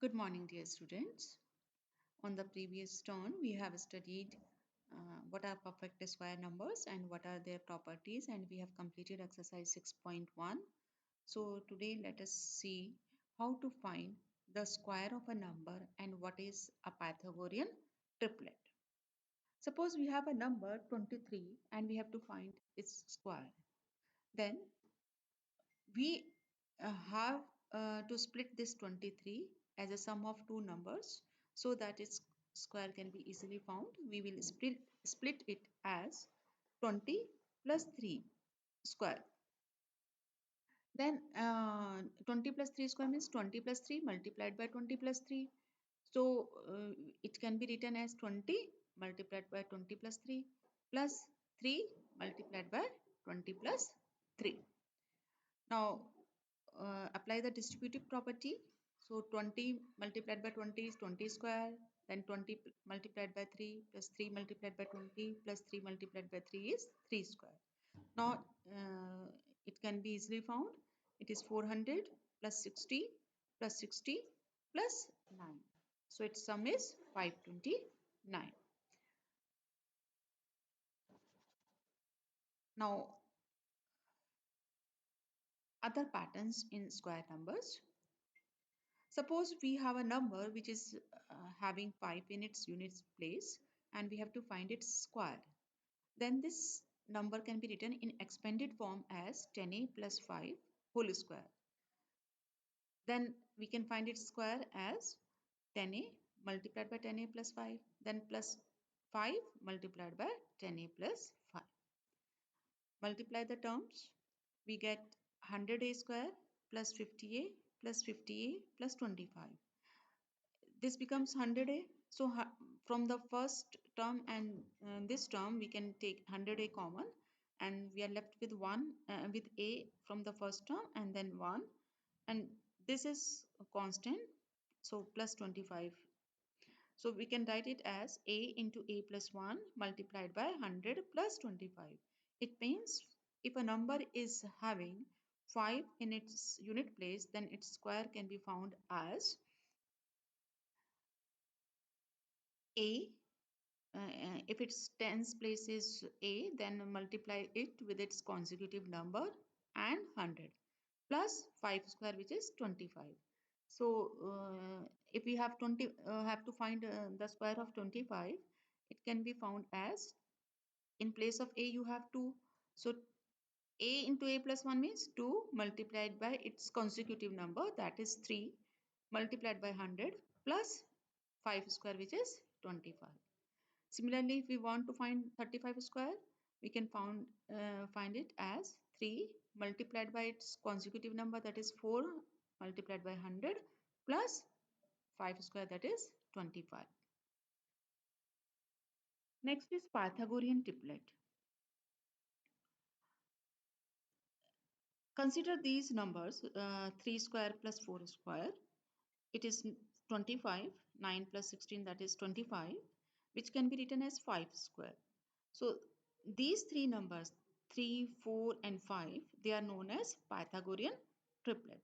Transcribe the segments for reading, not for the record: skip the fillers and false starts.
Good morning, dear students. On the previous turn, we have studied what are perfect square numbers and what are their properties, and we have completed exercise 6.1. So today let us see how to find the square of a number and what is a Pythagorean triplet. Suppose we have a number 23 and we have to find its square. Then we have to split this 23 as a sum of two numbers so that its square can be easily found. We will split it as 20 plus 3 square. Then 20 plus 3 square means 20 plus 3 multiplied by 20 plus 3. So it can be written as 20 multiplied by 20 plus 3 plus 3 multiplied by 20 plus 3. Now apply the distributive property. So 20 multiplied by 20 is 20 square. Then 20 multiplied by 3 plus 3 multiplied by 20 plus 3 multiplied by 3 is 3 square. Now it can be easily found. It is 400 plus 60 plus 60 plus 9. So its sum is 529. Now other patterns in square numbers. Suppose we have a number which is having 5 in its units place and we have to find its square. Then this number can be written in expanded form as 10a plus 5 whole square. Then we can find its square as 10a multiplied by 10a plus 5, then plus 5 multiplied by 10a plus 5. Multiply the terms, we get 100a square plus 50a plus 50a plus 25. This becomes 100a. So from the first term and this term we can take 100a common and we are left with 1 with a from the first term and then 1, and this is a constant, so plus 25. So we can write it as a into a plus 1 multiplied by 100 plus 25. It means if a number is having 5 in its unit place, then its square can be found as a. If its tens place is a, then multiply it with its consecutive number and 100 plus 5 square, which is 25. So if we have have to find the square of 25, it can be found as, in place of a you have 2. So a into a plus 1 means 2 multiplied by its consecutive number, that is 3, multiplied by 100 plus 5 square, which is 25. Similarly, if we want to find 35 square, we can find it as 3 multiplied by its consecutive number, that is 4, multiplied by 100 plus 5 square, that is 25. Next is Pythagorean triplet. Consider these numbers 3 square plus 4 square. It is 25, 9 plus 16, that is 25, which can be written as 5 square. So these three numbers 3, 4 and 5, they are known as Pythagorean triplet.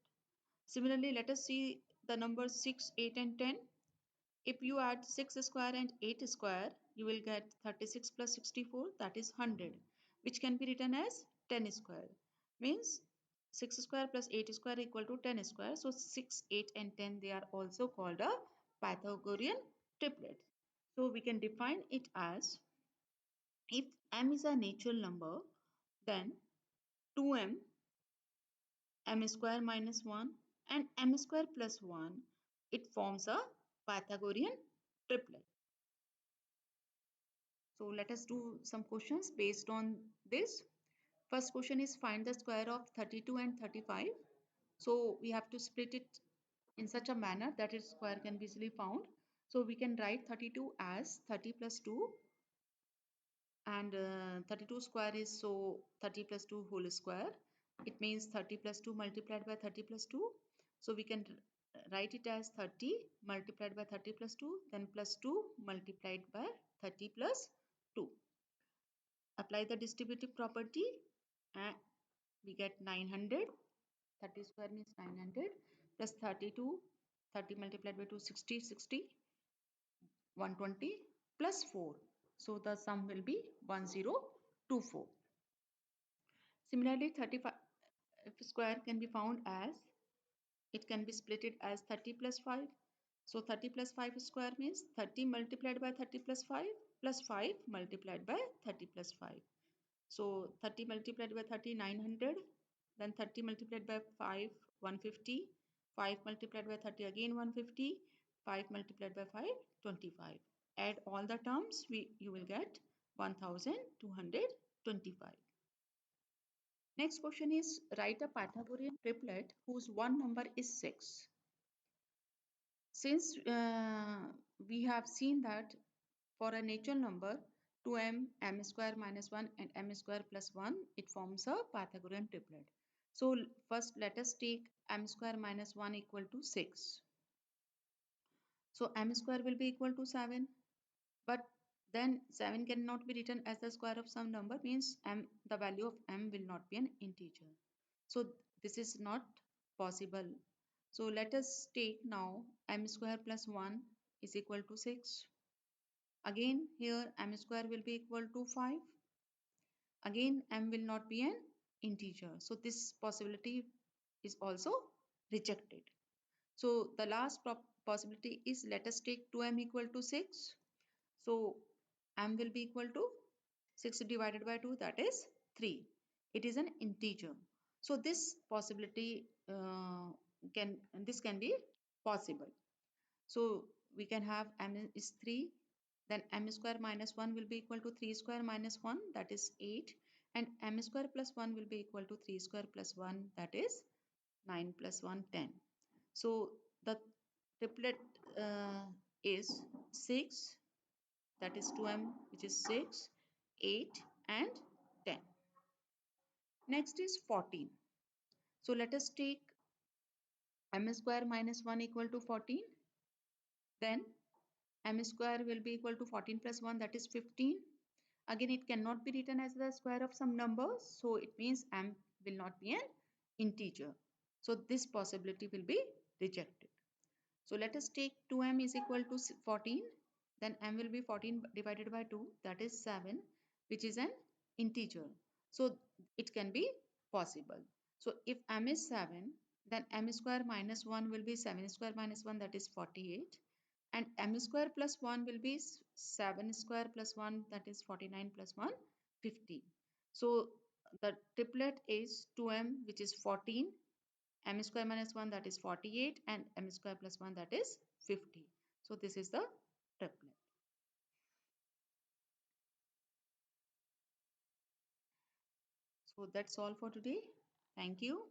Similarly, let us see the numbers 6, 8 and 10. If you add 6 square and 8 square, you will get 36 plus 64, that is 100, which can be written as 10 square. Means 6 square plus 8 square equal to 10 square. So 6, 8 and 10, they are also called a Pythagorean triplet. So we can define it as, if m is a natural number, then 2m, m square minus 1 and m square plus 1, it forms a Pythagorean triplet. So let us do some questions based on this. First question is, find the square of 32 and 35. So we have to split it in such a manner that its square can be easily found. So we can write 32 as 30 plus 2, and 32 square is, so 30 plus 2 whole square. It means 30 plus 2 multiplied by 30 plus 2. So we can write it as 30 multiplied by 30 plus 2, then plus 2 multiplied by 30 plus 2. Apply the distributive property and we get 900. 30 square means 900 plus 32. 30 multiplied by 2, 60, 60, 120 plus 4. So the sum will be 1024. Similarly, 35 square can be found as, it can be splitted as 30 plus 5. So 30 plus 5 square means 30 multiplied by 30 plus 5 multiplied by 30 plus 5. So 30 multiplied by 30, 900. Then 30 multiplied by 5, 150. 5 multiplied by 30, again 150. 5 multiplied by 5, 25. Add all the terms, you will get 1225. Next question is, write a Pythagorean triplet whose one number is 6. Since we have seen that for a natural number 2m, m square minus 1 and m square plus 1, it forms a Pythagorean triplet. So first let us take m square minus 1 equal to 6. So m square will be equal to 7. But then 7 cannot be written as the square of some number, means the value of m will not be an integer. So this is not possible. So let us take now m square plus 1 is equal to 6. Again here m square will be equal to 5. Again m will not be an integer. So this possibility is also rejected. So the last possibility is, let us take 2m equal to 6. So m will be equal to 6 divided by 2, that is 3. It is an integer. So this possibility can be possible. So we can have m is 3, then m square minus 1 will be equal to 3 square minus 1, that is 8, and m square plus 1 will be equal to 3 square plus 1, that is 9 plus 1, 10. So the triplet is 6, that is 2m, which is 6, 8 and 10. Next is 14. So let us take m square minus 1 equal to 14. Then m square will be equal to 14 plus 1, that is 15. Again, it cannot be written as the square of some number, so it means m will not be an integer. So this possibility will be rejected. So let us take 2m is equal to 14. Then m will be 14 divided by 2, that is 7, which is an integer. So it can be possible. So if m is 7, then m square minus 1 will be 7 square minus 1, that is 48. And m square plus 1 will be 7 square plus 1, that is 49 plus 1, 50. So the triplet is 2m, which is 14, m square minus 1, that is 48, and m square plus 1, that is 50. So this is the triplet. So that's all for today. Thank you.